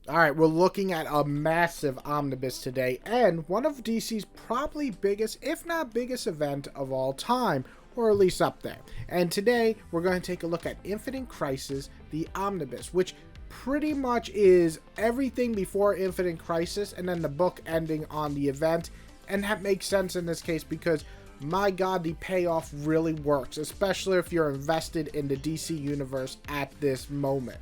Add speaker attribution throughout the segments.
Speaker 1: All right, we're looking at a massive omnibus today, and one of DC's probably biggest, if not biggest event of all time, or at least up there. And today, we're going to take a look at Infinite Crisis, the omnibus, which pretty much is everything before Infinite Crisis, and then the book ending on the event. And that makes sense in this case because, my god, the payoff really works, especially if you're invested in the DC universe at this moment.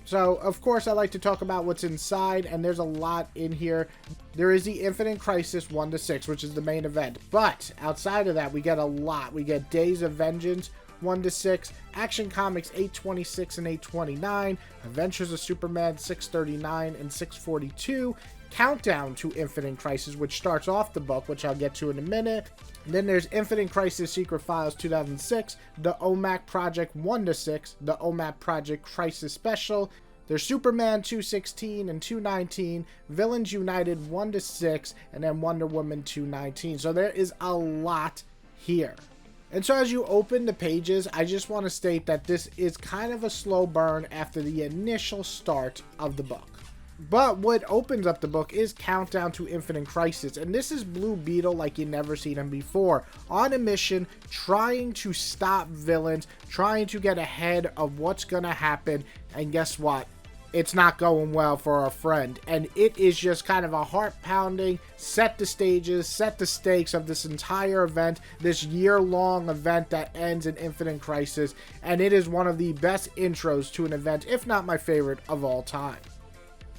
Speaker 1: So, of course, I like to talk about what's inside, and there's a lot in here. There is the Infinite Crisis 1-6, which is the main event. But, outside of that, we get a lot. We get Days of Vengeance 1-6, Action Comics 826 and 829, Adventures of Superman 639 and 642, Countdown to Infinite Crisis, which starts off the book, which I'll get to in a minute. And then there's Infinite Crisis Secret Files 2006, the OMAC Project 1-6, the OMAC Project Crisis Special. There's Superman 216 and 219, Villains United 1-6, and then Wonder Woman 219. So there is a lot here. And so as you open the pages, I just want to state that this is kind of a slow burn after the initial start of the book. But what opens up the book is Countdown to Infinite Crisis, and this is Blue Beetle like you never seen him before, on a mission, trying to stop villains, trying to get ahead of what's gonna happen, and guess what? It's not going well for our friend, and it is just kind of a heart-pounding, set the stages, set the stakes of this entire event, this year-long event that ends in Infinite Crisis, and it is one of the best intros to an event, if not my favorite of all time.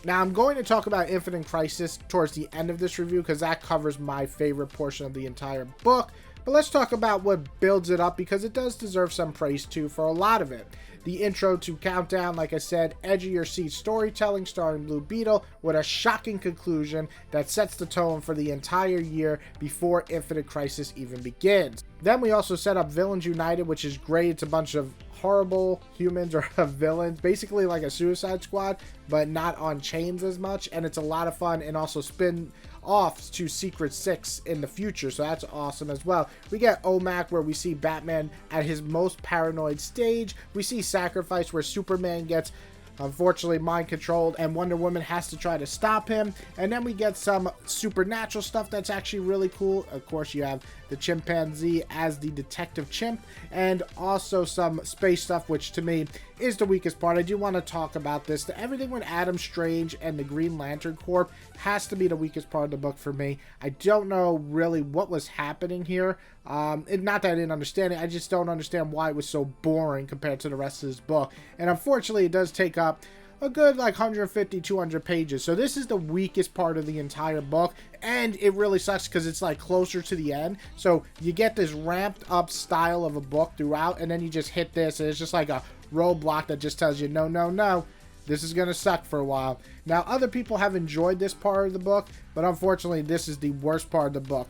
Speaker 1: Now, I'm going to talk about Infinite Crisis towards the end of this review because that covers my favorite portion of the entire book. But let's talk about what builds it up because it does deserve some praise too for a lot of it. The intro to Countdown, like I said, edge of your seat storytelling starring Blue Beetle with a shocking conclusion that sets the tone for the entire year before Infinite Crisis even begins. Then we also set up Villains United, which is great. It's a bunch of horrible humans or villains, basically like a Suicide Squad, but not on chains as much, and it's a lot of fun, and also spin offs to Secret Six in the future, so that's awesome as well. We get OMAC where we see Batman at his most paranoid stage. We see Sacrifice where Superman gets unfortunately mind controlled and Wonder Woman has to try to stop him. And then we get some supernatural stuff that's actually really cool. Of course, you have the chimpanzee as the detective chimp, and also some space stuff, which to me is the weakest part. I do want to talk about this. Everything with Adam Strange and the Green Lantern Corps has to be the weakest part of the book for me. I don't know really what was happening here. Not that I didn't understand it, I just don't understand why it was so boring compared to the rest of this book. And unfortunately, it does take up a good like 150, 200 pages. So this is the weakest part of the entire book, and it really sucks because it's like closer to the end. So you get this ramped up style of a book throughout, and then you just hit this, and it's just like a roadblock that just tells you, no, no, no, this is going to suck for a while. Now, other people have enjoyed this part of the book, but unfortunately, this is the worst part of the book.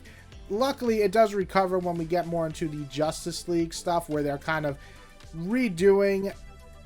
Speaker 1: Luckily, it does recover when we get more into the Justice League stuff, where they're kind of redoing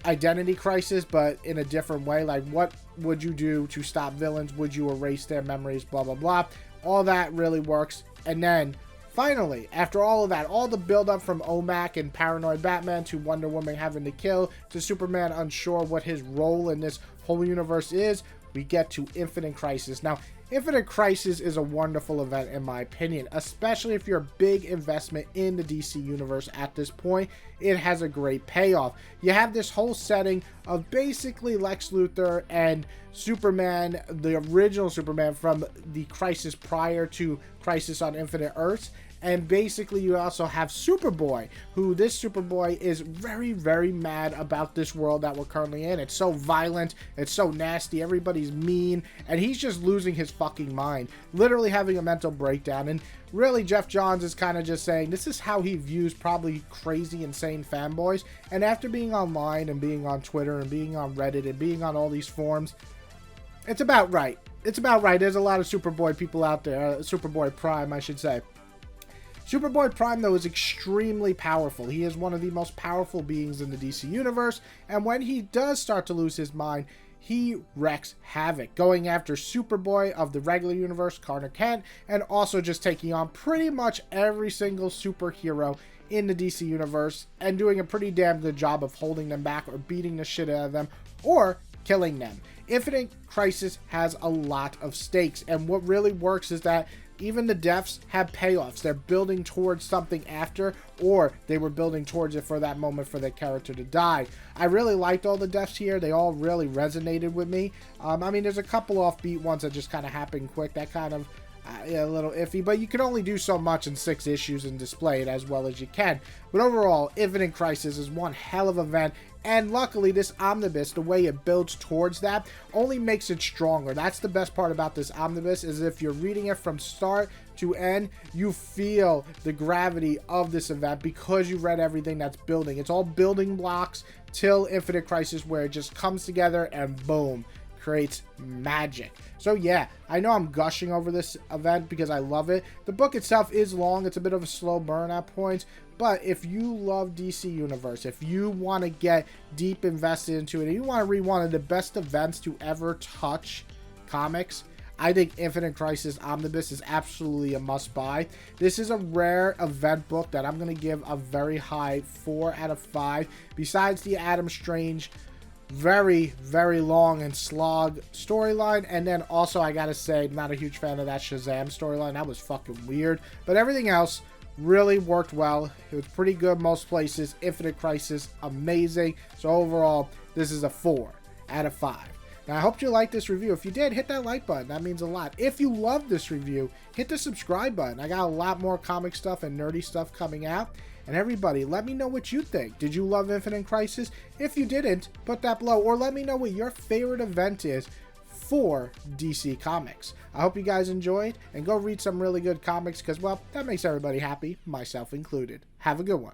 Speaker 1: Identity Crisis, but in a different way. Like, what would you do to stop villains? Would you erase their memories? Blah, blah, blah. All that really works. And then, finally, after all of that, all the build-up from OMAC and Paranoid Batman to Wonder Woman having to kill, to Superman unsure what his role in this whole universe is, we get to Infinite Crisis. Now, Infinite Crisis is a wonderful event in my opinion, especially if you're a big investment in the DC universe at this point. It has a great payoff. You have this whole setting of basically Lex Luthor and Superman, the original Superman from the Crisis prior to Crisis on Infinite Earths. And basically you also have Superboy, who this Superboy is very, very mad about this world that we're currently in. It's so violent, it's so nasty, everybody's mean, and he's just losing his fucking mind, literally having a mental breakdown. And really, Jeff Johns is kind of just saying this is how he views probably crazy, insane fanboys. And after being online and being on Twitter and being on Reddit and being on all these forums, it's about right. It's about right. There's a lot of Superboy people out there, Superboy Prime, I should say. Superboy Prime, though, is extremely powerful. He is one of the most powerful beings in the DC Universe, and when he does start to lose his mind, he wreaks havoc, going after Superboy of the regular universe, Carter Kent, and also just taking on pretty much every single superhero in the DC Universe, and doing a pretty damn good job of holding them back or beating the shit out of them, or killing them. Infinite Crisis has a lot of stakes, and what really works is that even the deaths have payoffs. They're building towards something after, or they were building towards it for that moment for their character to die. I really liked all the deaths here. They all really resonated with me. I mean, there's a couple offbeat ones that just kind of happen quick. That kind of a little iffy, but you can only do so much in 6 issues and display it as well as you can. But overall, Infinite Crisis is one hell of an event, and luckily this Omnibus, the way it builds towards that, only makes it stronger. That's the best part about this Omnibus, is if you're reading it from start to end, you feel the gravity of this event because you read everything that's building. It's all building blocks till Infinite Crisis, where it just comes together and boom, creates magic. So yeah, I know I'm gushing over this event because I love it. The book itself is long. It's a bit of a slow burn at points, but if you love DC Universe, if you want to get deep invested into it, and you want to read one of the best events to ever touch comics, I think Infinite Crisis Omnibus is absolutely a must-buy. This is a rare event book that I'm going to give a very high 4 out of 5. Besides the Adam Strange very, very long and slog storyline, and then also I gotta say, not a huge fan of that Shazam storyline. That was fucking weird, but everything else really worked well. It was pretty good most places. Infinite Crisis, amazing. So overall, this is a 4 out of 5. Now, I hope you liked this review. If you did, hit that like button. That means a lot. If you love this review, hit the subscribe button. I got a lot more comic stuff and nerdy stuff coming out. And everybody, let me know what you think. Did you love Infinite Crisis? If you didn't, put that below. Or let me know what your favorite event is for DC Comics. I hope you guys enjoyed. And go read some really good comics because, well, that makes everybody happy, myself included. Have a good one.